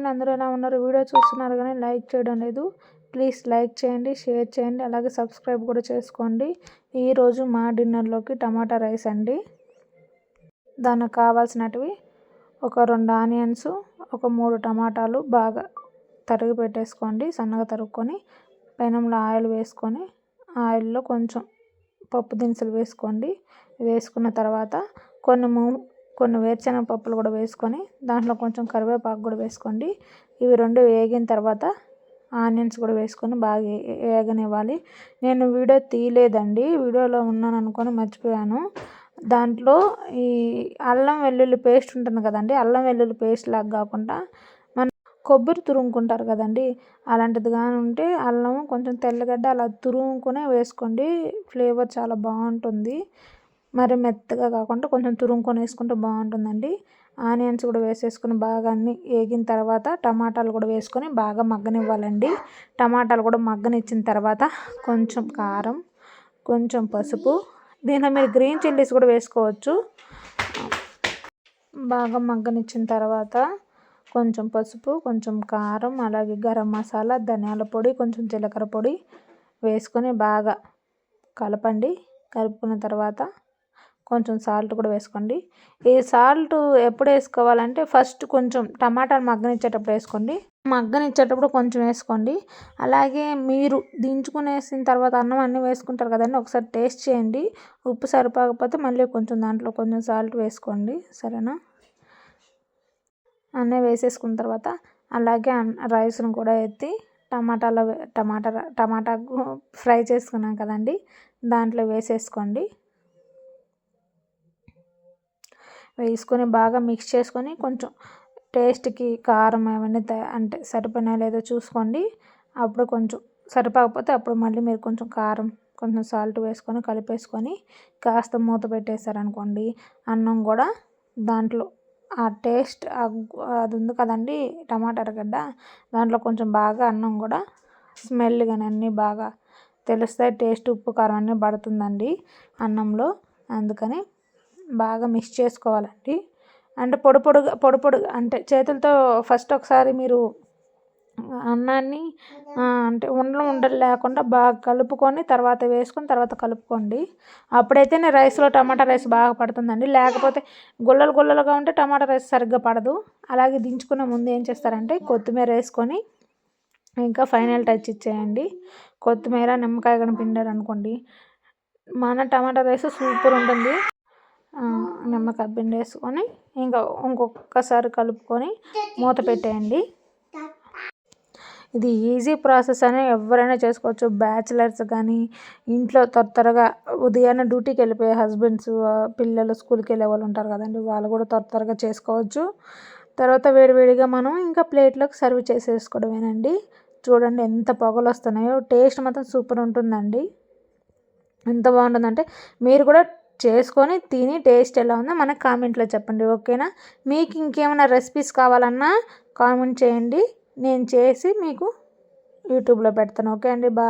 అండి, అందరూ ఎలా ఉన్నారు? వీడియో చూస్తున్నారు కానీ లైక్ చేయడం లేదు. ప్లీజ్ లైక్ చేయండి, షేర్ చేయండి, అలాగే సబ్స్క్రైబ్ కూడా చేసుకోండి. ఈరోజు మా డిన్నర్లోకి టమాటా రైస్ అండి. దానికి కావాల్సినవి ఒక 2 ఆనియన్స్, ఒక 3 టమాటాలు బాగా తరిగి పెట్టేసుకోండి. సన్నగా తరుగుకొని పెనంలో ఆయిల్ వేసుకొని ఆయిల్లో కొంచెం పప్పు దినుసులు వేసుకోండి. వేసుకున్న తర్వాత కొన్ని వేరుశనగ పప్పులు కూడా వేసుకొని దాంట్లో కొంచెం కరివేపాకు కూడా వేసుకోండి. ఇవి 2 వేగిన తర్వాత ఆనియన్స్ కూడా వేసుకొని బాగా వేగనివ్వాలి. నేను వీడియో తీయలేదండి, వీడియోలో ఉన్నాను అనుకొని మర్చిపోయాను. దాంట్లో ఈ అల్లం వెల్లుల్లి పేస్ట్ ఉంటుంది కదండి, అల్లం వెల్లుల్లి పేస్ట్ లాగా కాకుండా మన కొబ్బరి తురుముకుంటారు కదండి, అలాంటిది కానీ ఉంటే అల్లం కొంచెం తెల్లగడ్డ అలా తురుముకునే వేసుకోండి. ఫ్లేవర్ చాలా బాగుంటుంది. మరి మెత్తగా కాకుండా కొంచెం తురుముకొని వేసుకుంటే బాగుంటుందండి. ఆనియన్స్ కూడా వేసేసుకొని బాగా అన్నీ వేగిన తర్వాత టమాటాలు కూడా వేసుకొని బాగా మగ్గనివ్వాలండి. టమాటాలు కూడా మగ్గనిచ్చిన తర్వాత కొంచెం కారం, కొంచెం పసుపు, దీంట్లో మీరు గ్రీన్ చిల్లీస్ కూడా వేసుకోవచ్చు. బాగా మగ్గనిచ్చిన తర్వాత కొంచెం పసుపు, కొంచెం కారం, అలాగే గరం మసాలా, ధనియాల పొడి, కొంచెం జీలకర్ర పొడి వేసుకొని బాగా కలపండి. కలుపుకున్న తర్వాత కొంచెం సాల్ట్ కూడా వేసుకోండి. ఈ సాల్ట్ ఎప్పుడు వేసుకోవాలంటే ఫస్ట్ కొంచెం టమాటాలు మగ్గనిచ్చేటప్పుడు వేసుకోండి. మగ్గనిచ్చేటప్పుడు కొంచెం వేసుకోండి. అలాగే మీరు దించుకునేసిన తర్వాత అన్నం అన్నీ వేసుకుంటారు కదండి, ఒకసారి టేస్ట్ చేయండి. ఉప్పు సరిపోకపోతే మళ్ళీ కొంచెం దాంట్లో కొంచెం సాల్ట్ వేసుకోండి, సరేనా? అన్నీ వేసేసుకున్న తర్వాత అలాగే రైస్ను కూడా ఎత్తి టమాటా ఫ్రై చేసుకున్నాం కదండి, దాంట్లో వేసేసుకోండి. వేసుకొని బాగా మిక్స్ చేసుకొని కొంచెం టేస్ట్కి కారం అవన్నీ అంటే సరిపోయినా లేదో చూసుకోండి. అప్పుడు కొంచెం సరిపోకపోతే అప్పుడు మళ్ళీ మీరు కొంచెం కారం, కొంచెం సాల్ట్ వేసుకొని కలిపేసుకొని కాస్త మూత పెట్టేశారనుకోండి, అన్నం కూడా దాంట్లో ఆ టేస్ట్ అది ఉంది కదండి టమాటా ఎర్రగడ్డ, దాంట్లో కొంచెం బాగా అన్నం కూడా స్మెల్ కానీ అన్నీ బాగా తెలుస్తాయి. టేస్ట్ ఉప్పు కారం అన్నీ పడుతుందండి అన్నంలో. అందుకని బాగా మిక్స్ చేసుకోవాలండి. అంటే పొడి అంటే చేతులతో ఫస్ట్ ఒకసారి మీరు అన్నాన్ని అంటే ఉండలు లేకుండా బాగా కలుపుకొని తర్వాత వేసుకొని తర్వాత కలుపుకోండి. అప్పుడైతేనే రైస్లో టమాటా రైస్ బాగా పడుతుందండి. లేకపోతే గుల్లలుగా ఉంటే టమాటా రైస్ సరిగ్గా పడదు. అలాగే దించుకునే ముందు ఏం చేస్తారంటే కొత్తిమీర వేసుకొని ఇంకా ఫైనల్ టచ్ ఇచ్చేయండి. కొత్తిమీర, నిమ్మకాయ కానీ పిండారు అనుకోండి, మన టమాటా రైస్ సూపర్ ఉంటుంది. నిమ్మకాయ పిండేసుకొని ఇంకా ఇంకొకసారి కలుపుకొని మూత పెట్టేయండి. ఇది ఈజీ ప్రాసెస్ అని ఎవరైనా చేసుకోవచ్చు. బ్యాచిలర్స్ కానీ, ఇంట్లో త్వరగా ఉదయాన్నే డ్యూటీకి వెళ్ళిపోయే హస్బెండ్స్, పిల్లలు స్కూల్కి వెళ్ళే వాళ్ళు ఉంటారు కదండి, వాళ్ళు కూడా త్వరగా చేసుకోవచ్చు. తర్వాత వేడివేడిగా మనం ఇంకా ప్లేట్లోకి సర్వ్ చేసేసుకోవడమేనండి. చూడండి ఎంత పొగలు వస్తున్నాయో. టేస్ట్ మాత్రం సూపర్ ఉంటుందండి. ఎంత బాగుంటుందంటే మీరు కూడా చేసుకొని తిని టేస్ట్ ఎలా ఉందో మనకు కామెంట్లో చెప్పండి, ఓకేనా? మీకు ఇంకేమైనా రెసిపీస్ కావాలన్నా కామెంట్ చేయండి, నేను చేసి మీకు యూట్యూబ్లో పెడతాను. ఓకే అండి, బాయ్.